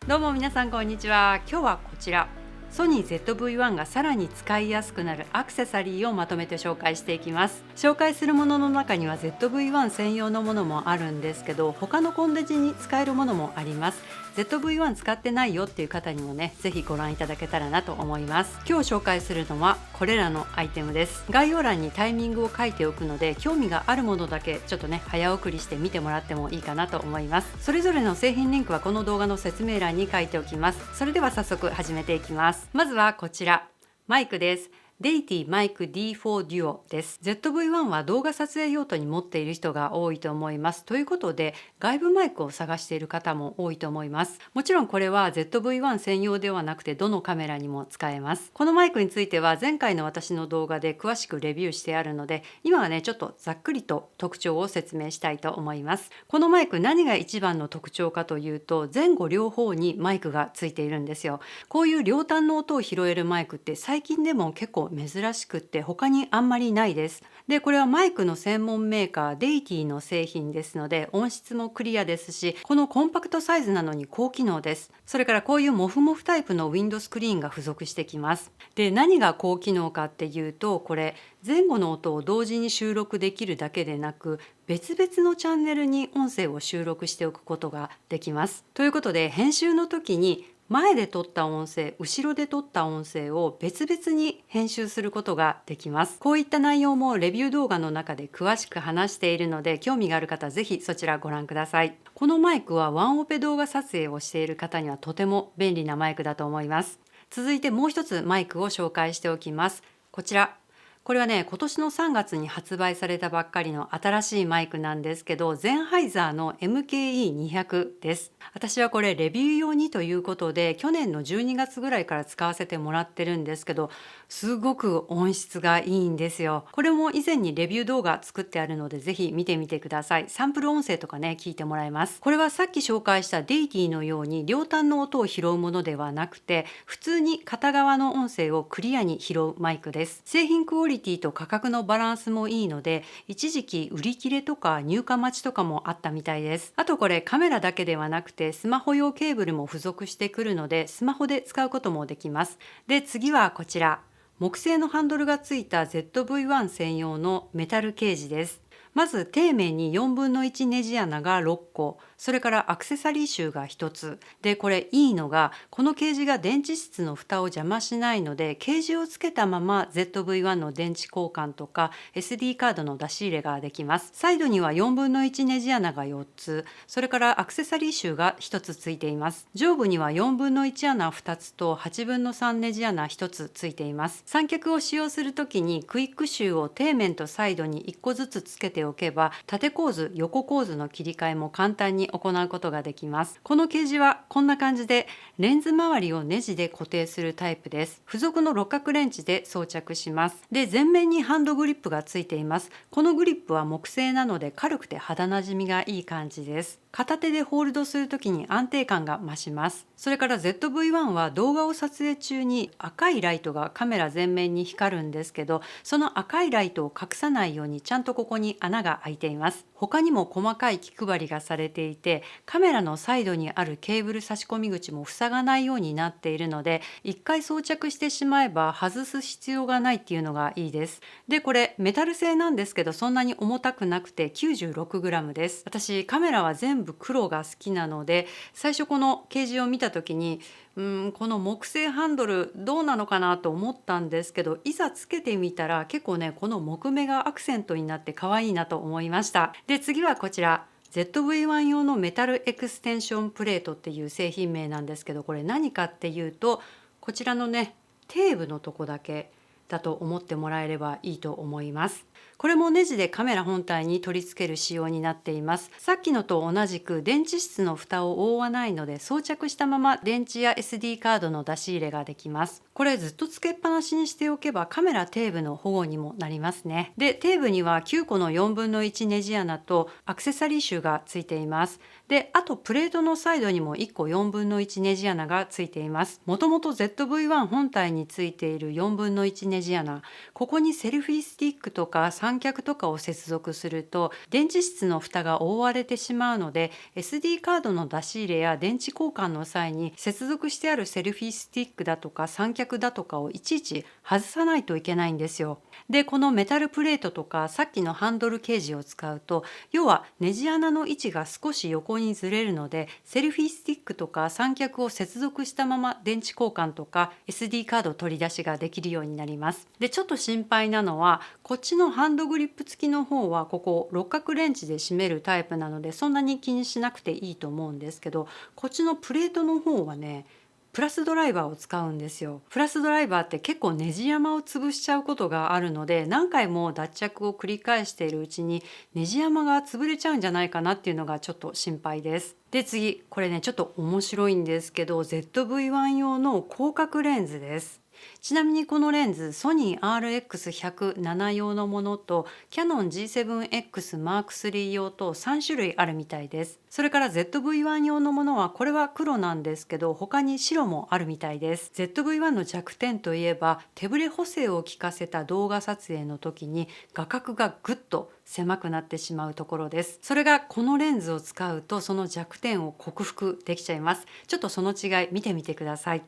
どうも皆さんこんにちは。今日はこちらソニー ZV-1 がさらに使いやすくなるアクセサリーをまとめて紹介していきます。紹介するものの中には ZV-1 専用のものもあるんですけど、他のコンデジに使えるものもあります。ZV-1 使ってないよっていう方にもね、ぜひご覧いただけたらなと思います。今日紹介するのはこれらのアイテムです。概要欄にタイミングを書いておくので、興味があるものだけちょっとね早送りして見てもらってもいいかなと思います。それぞれの製品リンクはこの動画の説明欄に書いておきます。それでは早速始めていきます。まずはこちらマイクです。デイティマイク D4 デュオです。 ZV-1 は動画撮影用途に持っている人が多いと思います。ということで外部マイクを探している方も多いと思います。もちろんこれは ZV-1 専用ではなくてどのカメラにも使えます。このマイクについては前回の私の動画で詳しくレビューしてあるので、今はねちょっとざっくりと特徴を説明したいと思います。このマイク何が一番の特徴かというと、前後両方にマイクがついているんですよ。こういう両端の音を拾えるマイクって最近でも結構珍しくって他にあんまりないです。で、これはマイクの専門メーカーデイティの製品ですので音質もクリアですし、このコンパクトサイズなのに高機能です。それからこういうモフモフタイプのウィンドスクリーンが付属してきます。で、何が高機能かっていうと、これ前後の音を同時に収録できるだけでなく、別々のチャンネルに音声を収録しておくことができます。ということで編集の時に前で撮った音声、後ろで撮った音声を別々に編集することができます。こういった内容もレビュー動画の中で詳しく話しているので、興味がある方はぜひそちらご覧ください。このマイクはワンオペ動画撮影をしている方にはとても便利なマイクだと思います。続いてもう一つマイクを紹介しておきます。こちら。これはね、今年の3月に発売されたばっかりの新しいマイクなんですけど、ゼンハイザーの MKE200 です。私はこれレビュー用にということで、去年の12月ぐらいから使わせてもらってるんですけど、すごく音質がいいんですよ。これも以前にレビュー動画作ってあるので、ぜひ見てみてください。サンプル音声とかね、聞いてもらえます。これはさっき紹介したデイティのように両端の音を拾うものではなくて、普通に片側の音声をクリアに拾うマイクです。製品クオリティと価格のバランスもいいので、一時期売り切れとか入荷待ちとかもあったみたいです。あとこれカメラだけではなくてスマホ用ケーブルも付属してくるので、スマホで使うこともできます。で、次はこちら。木製のハンドルがついた ZV-1 専用のメタルケージです。まず底面に4分の1ネジ穴が6個、それからアクセサリーシューが1つ。で、これいいのが、このケージが電池室の蓋を邪魔しないので、ケージをつけたまま ZV-1 の電池交換とか SD カードの出し入れができます。サイドには4分の1ネジ穴が4つ、それからアクセサリーシューが1つついています。上部には4分の1穴2つと8分の3ネジ穴1つついています。三脚を使用するときにクイックシューを底面とサイドに1個ずつつけておけば、縦構図、横構図の切り替えも簡単に行うことができます。このケージはこんな感じでレンズ周りをネジで固定するタイプです。付属の六角レンチで装着します。で、前面にハンドグリップがついています。このグリップは木製なので軽くて肌なじみがいい感じです。片手でホールドするときに安定感が増します。それから ZV-1 は動画を撮影中に赤いライトがカメラ前面に光るんですけど、その赤いライトを隠さないようにちゃんとここに穴が開いています。他にも細かい気配りがされていて、カメラのサイドにあるケーブル差し込み口も塞がないようになっているので、一回装着してしまえば外す必要がないっていうのがいいです。で、これメタル製なんですけど、そんなに重たくなくて 96g です。私カメラは全部黒が好きなので、最初このケージを見た時にこの木製ハンドルどうなのかなと思ったんですけど、いざつけてみたら結構ね、この木目がアクセントになって可愛いなと思いました。で、次はこちら。ZV-1 用のメタルエクステンションプレートっていう製品名なんですけど、これ何かっていうと、こちらのね、底部のとこだけだと思ってもらえればいいと思います。これもネジでカメラ本体に取り付ける仕様になっています。さっきのと同じく電池室の蓋を覆わないので、装着したまま電池や SD カードの出し入れができます。これずっとつけっぱなしにしておけばカメラ底部の保護にもなりますね。で、底部には9個の4分の1ネジ穴とアクセサリーシューがついています。で、あとプレートのサイドにも1個4分の1ネジ穴がついています。もともと ZV-1 本体についている4分の1ネジ穴、ここにセルフィースティックとか三三脚とかを接続すると電池室の蓋が覆われてしまうので SD カードの出し入れや電池交換の際に接続してあるセルフィースティックだとか三脚だとかをいちいち外さないといけないんですよ。でこのメタルプレートとかさっきのハンドルケージを使うと要はネジ穴の位置が少し横にずれるのでセルフィースティックとか三脚を接続したまま電池交換とか SD カード取り出しができるようになります。でちょっと心配なのはこっちのハンドグリップ付きの方はここ六角レンチで締めるタイプなのでそんなに気にしなくていいと思うんですけど、こっちのプレートの方はねプラスドライバーを使うんですよ。プラスドライバーって結構ネジ山を潰しちゃうことがあるので何回も脱着を繰り返しているうちにネジ山が潰れちゃうんじゃないかなっていうのがちょっと心配です。で次これねちょっと面白いんですけど ZV-1 用の広角レンズです。ちなみにこのレンズソニー RX107 用のものとキヤノン G7X M3 用と3種類あるみたいです。それから ZV-1 用のものはこれは黒なんですけど他に白もあるみたいです。 ZV-1 の弱点といえば手ブレ補正を効かせた動画撮影の時に画角がぐっと狭くなってしまうところです。それがこのレンズを使うとその弱点を克服できちゃいます。ちょっとその違い見てみてください。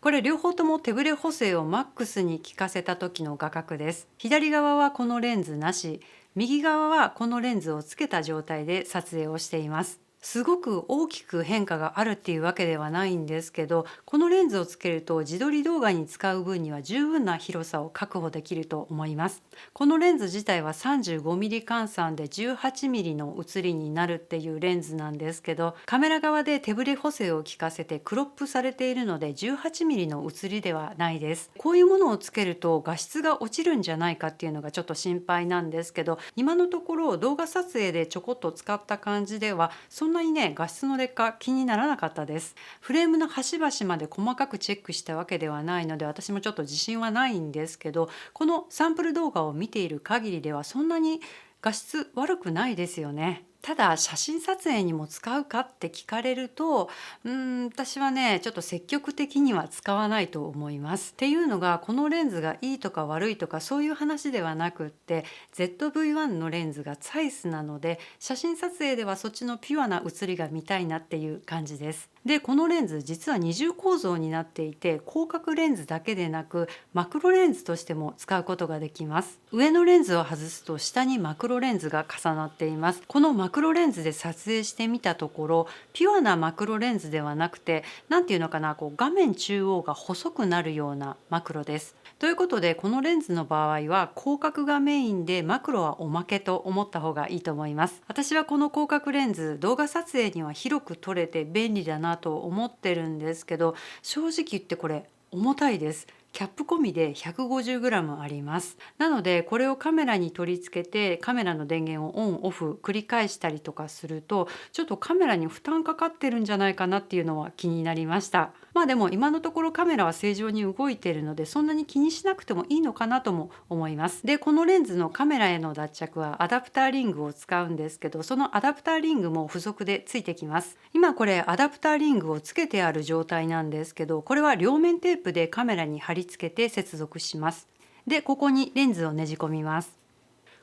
これ両方とも手ブレ補正をマックスに効かせた時の画角です。左側はこのレンズなし、右側はこのレンズをつけた状態で撮影をしています。すごく大きく変化があるっていうわけではないんですけど、このレンズをつけると自撮り動画に使う分には十分な広さを確保できると思います。このレンズ自体は 35mm 換算で 18mm の写りになるっていうレンズなんですけど、カメラ側で手ブレ補正を効かせてクロップされているので 18mm の写りではないです。こういうものをつけると画質が落ちるんじゃないかっていうのがちょっと心配なんですけど、今のところ動画撮影でちょこっと使った感じではそんなにね画質の劣化気にならなかったです。フレームの端々まで細かくチェックしたわけではないので私もちょっと自信はないんですけど、このサンプル動画を見ている限りではそんなに画質悪くないですよね。ただ写真撮影にも使うかって聞かれると私はねちょっと積極的には使わないと思います。っていうのがこのレンズがいいとか悪いとかそういう話ではなくって ZV-1 のレンズがサイズなので写真撮影ではそっちのピュアな写りが見たいなっていう感じです。でこのレンズ実は二重構造になっていて広角レンズだけでなくマクロレンズとしても使うことができます。上のレンズを外すと下にマクロレンズが重なっています。このマクロレンズで撮影してみたところピュアなマクロレンズではなくて何ていうのかな画面中央が細くなるようなマクロです。ということでこのレンズの場合は広角がメインでマクロはおまけと思った方がいいと思います。私はこの広角レンズ動画撮影には広く撮れて便利だなと思ってるんですけど、正直言ってこれ重たいです。キャップ込みで 150g あります。なのでこれをカメラに取り付けてカメラの電源をオンオフ繰り返したりとかするとちょっとカメラに負担かかってるんじゃないかなっていうのは気になりました。まあでも今のところカメラは正常に動いているのでそんなに気にしなくてもいいのかなとも思います。でこのレンズのカメラへの脱着はアダプターリングを使うんですけど、そのアダプターリングも付属でついてきます。今これアダプターリングをつけてある状態なんですけど、これは両面テープでカメラに貼り付けて接続します。でここにレンズをねじ込みます。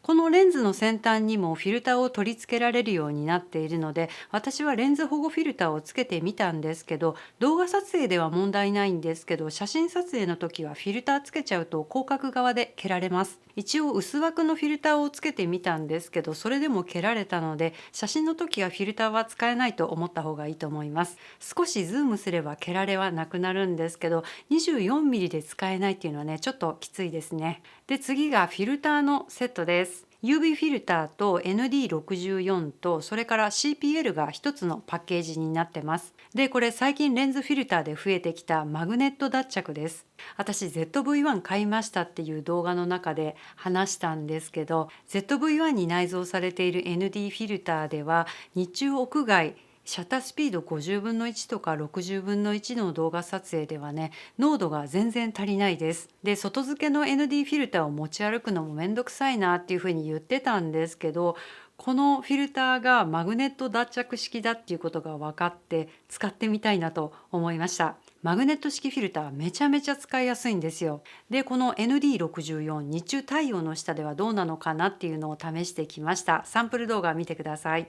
このレンズの先端にもフィルターを取り付けられるようになっているので私はレンズ保護フィルターをつけてみたんですけど、動画撮影では問題ないんですけど写真撮影の時はフィルターつけちゃうと広角側で蹴られます。一応薄枠のフィルターをつけてみたんですけどそれでも蹴られたので写真の時はフィルターは使えないと思った方がいいと思います。少しズームすれば蹴られはなくなるんですけど 24mm で使えないっていうのはねちょっときついですね。で次がフィルターのセットです。UV フィルターと ND64 とそれから CPL が一つのパッケージになってます。でこれ最近レンズフィルターで増えてきたマグネット脱着です。私 ZV-1 買いましたっていう動画の中で話したんですけど ZV-1 に内蔵されている ND フィルターでは日中屋外シャッタースピード50分の1とか60分の1の動画撮影ではね濃度が全然足りないです。で外付けの ND フィルターを持ち歩くのもめんどくさいなっていうふうに言ってたんですけど、このフィルターがマグネット脱着式だっていうことが分かって使ってみたいなと思いました。マグネット式フィルターめちゃめちゃ使いやすいんですよ。で、この ND64 日中太陽の下ではどうなのかなっていうのを試してきました。サンプル動画見てください。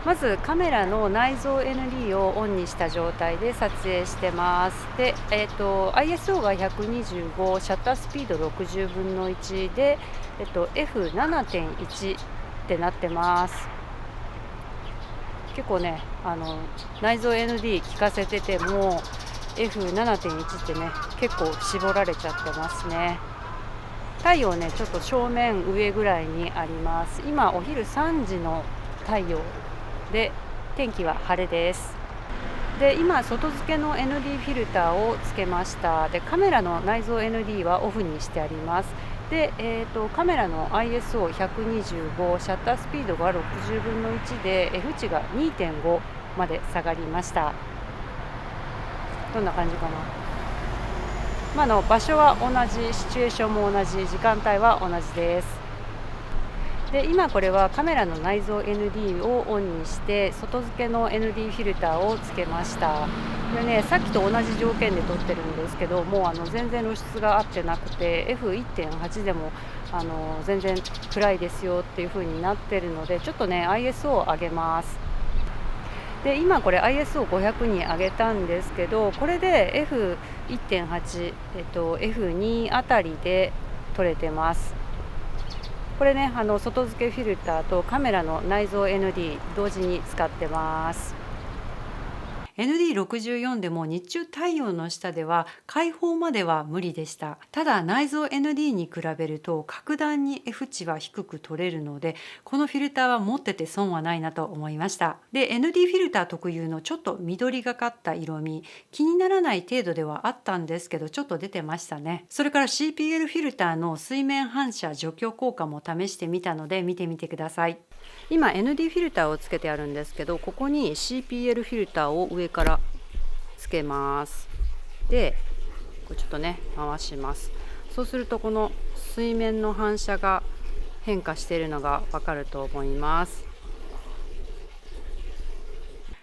まずカメラの内蔵 ND をオンにした状態で撮影してます。で、ISO が125、シャッタースピード60分の1で、F7.1 ってなってます。結構ね、内蔵 ND 効かせてても F7.1 ってね、結構絞られちゃってますね。太陽ね、ちょっと正面上ぐらいにあります。今お昼3時の太陽で、天気は晴れです。で、今外付けの ND フィルターをつけました。で、カメラの内蔵 ND はオフにしてあります。で、カメラの ISO125、シャッタースピードが60分の1で F 値が 2.5 まで下がりました。どんな感じかな。場所は同じ、シチュエーションも同じ、時間帯は同じです。で、今これはカメラの内蔵 ND をオンにして外付けの ND フィルターをつけました。でね、さっきと同じ条件で撮ってるんですけど、もう全然露出が合ってなくて F1.8 でも全然暗いですよっていう風になってるので、ちょっとね ISO を上げます。で、今これ ISO500 に上げたんですけど、これで F1.8、F2 あたりで撮れてます。これね、外付けフィルターとカメラの内蔵 ND 同時に使ってます。ND64 でも日中太陽の下では開放までは無理でした。ただ内蔵 ND に比べると格段に F 値は低く取れるので、このフィルターは持ってて損はないなと思いました。で、ND フィルター特有のちょっと緑がかった色味、気にならない程度ではあったんですけど、ちょっと出てましたね。それから CPL フィルターの水面反射除去効果も試してみたので見てみてください。今 ND フィルターをつけてあるんですけど、ここに CPL フィルターを上からつけます。で、これちょっとね回します。そうするとこの水面の反射が変化しているのがわかると思います。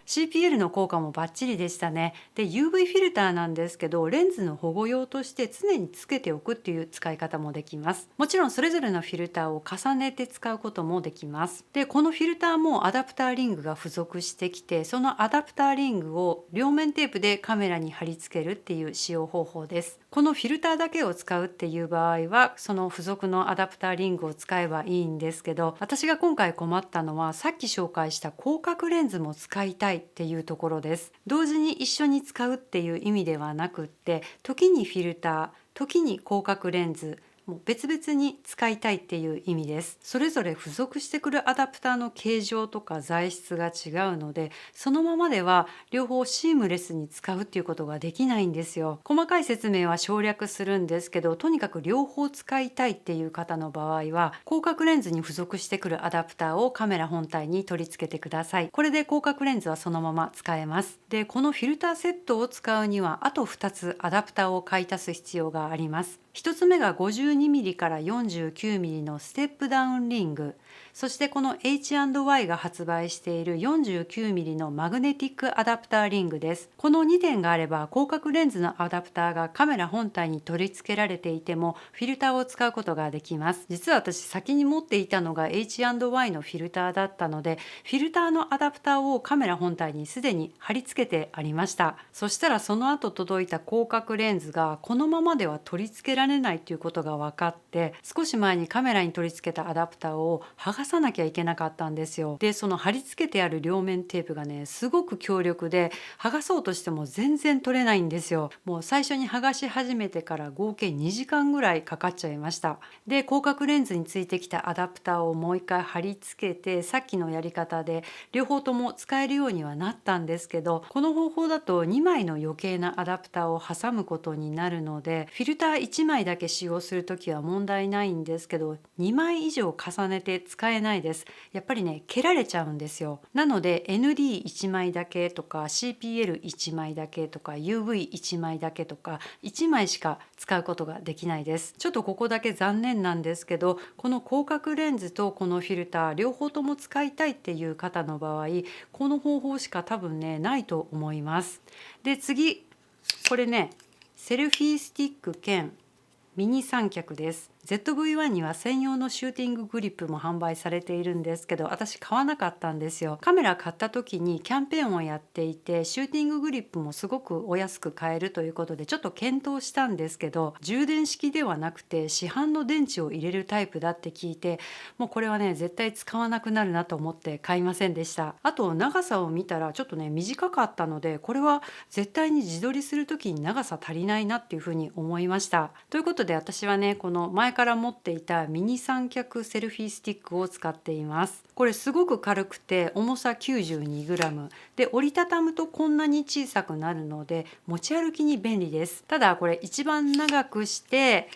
CPL の効果もバッチリでしたね。で、UV フィルターなんですけど、レンズの保護用として常につけておくっていう使い方もできます。もちろんそれぞれのフィルターを重ねて使うこともできます。で、このフィルターもアダプターリングが付属してきて、そのアダプターリングを両面テープでカメラに貼り付けるっていう使用方法です。このフィルターだけを使うっていう場合は、その付属のアダプターリングを使えばいいんですけど、私が今回困ったのはさっき紹介した広角レンズも使いたいっていうところです。同時に一緒に使うっていう意味ではなくって、時にフィルター、時に広角レンズ、もう別々に使いたいっていう意味です。それぞれ付属してくるアダプターの形状とか材質が違うので、そのままでは両方シームレスに使うっていうことができないんですよ。細かい説明は省略するんですけど、とにかく両方使いたいっていう方の場合は、広角レンズに付属してくるアダプターをカメラ本体に取り付けてください。これで広角レンズはそのまま使えます。で、このフィルターセットを使うには、あと2つアダプターを買い足す必要があります。1つ目が 52mm から 49mm のステップダウンリング、そしてこの H&Y が発売している 49mm のマグネティックアダプターリングです。この2点があれば広角レンズのアダプターがカメラ本体に取り付けられていてもフィルターを使うことができます。実は私先に持っていたのが H&Y のフィルターだったので、フィルターのアダプターをカメラ本体にすでに貼り付けてありました。そしたらその後届いた広角レンズがこのままでは取り付けられないということが分かって、少し前にカメラに取り付けたアダプターを剥がさなきゃいけなかったんですよ。で、その貼り付けてある両面テープがね、すごく強力で剥がそうとしても全然取れないんですよ。もう最初に剥がし始めてから合計2時間ぐらいかかっちゃいました。で、広角レンズについてきたアダプターをもう一回貼り付けて、さっきのやり方で両方とも使えるようにはなったんですけど、この方法だと2枚の余計なアダプターを挟むことになるので、フィルター1枚だけ使用するときは問題ないんですけど、2枚以上重ねて使ええないです。やっぱりね蹴られちゃうんですよ。なので ND1 枚だけとか CPL1 枚だけとか UV1 枚だけとか1枚しか使うことができないです。ちょっとここだけ残念なんですけど、この広角レンズとこのフィルター両方とも使いたいっていう方の場合、この方法しか多分ねないと思います。で次、これねセルフィースティック兼ミニ三脚です。 ZV-1 には専用のシューティンググリップも販売されているんですけど、私買わなかったんですよ。カメラ買った時にキャンペーンをやっていて、シューティンググリップもすごくお安く買えるということでちょっと検討したんですけど、充電式ではなくて市販の電池を入れるタイプだって聞いて、もうこれはね絶対使わなくなるなと思って買いませんでした。あと長さを見たらちょっとね短かったので、これは絶対に自撮りする時に長さ足りないなっていうふうに思いました。ということで私はねこの前から持っていたミニ三脚セルフィースティックを使っています。これすごく軽くて重さ 92g で、折りたたむとこんなに小さくなるので持ち歩きに便利です。ただこれ一番長くして、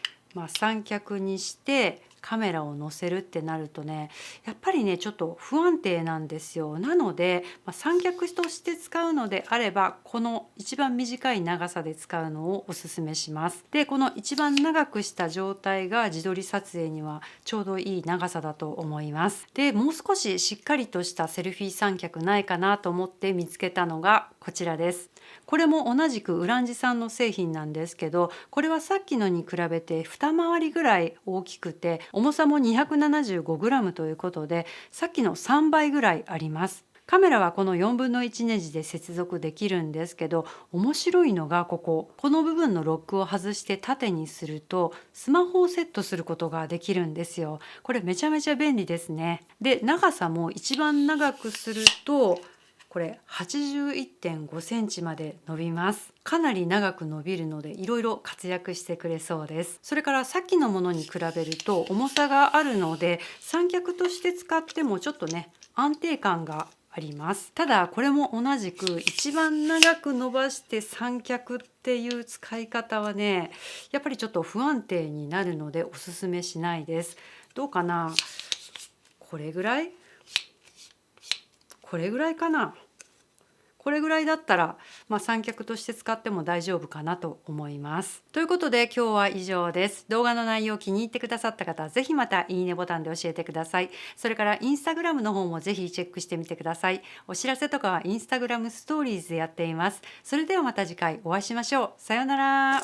三脚にしてカメラを載せるってなるとねやっぱりねちょっと不安定なんですよ。なので、三脚として使うのであればこの一番短い長さで使うのをおすすめします。でこの一番長くした状態が自撮り撮影にはちょうどいい長さだと思います。でもう少ししっかりとしたセルフィー三脚ないかなと思って見つけたのがこちらです。これも同じくウランジさんの製品なんですけど、これはさっきのに比べて二回りぐらい大きくて重さも 275g ということでさっきの3倍ぐらいあります。カメラはこの4分の1ネジで接続できるんですけど、面白いのがこの部分のロックを外して縦にするとスマホをセットすることができるんですよ。これめちゃめちゃ便利ですね。で長さも一番長くするとこれ 81.5 センチまで伸びます。かなり長く伸びるのでいろいろ活躍してくれそうです。それからさっきのものに比べると重さがあるので三脚として使ってもちょっとね安定感があります。ただこれも同じく一番長く伸ばして三脚っていう使い方はねやっぱりちょっと不安定になるのでおすすめしないです。どうかな、これぐらいかな。これぐらいだったら、三脚として使っても大丈夫かなと思います。ということで今日は以上です。動画の内容気に入ってくださった方はぜひまたいいねボタンで教えてください。それからインスタグラムの方もぜひチェックしてみてください。お知らせとかはインスタグラムストーリーズでやっています。それではまた次回お会いしましょう。さようなら。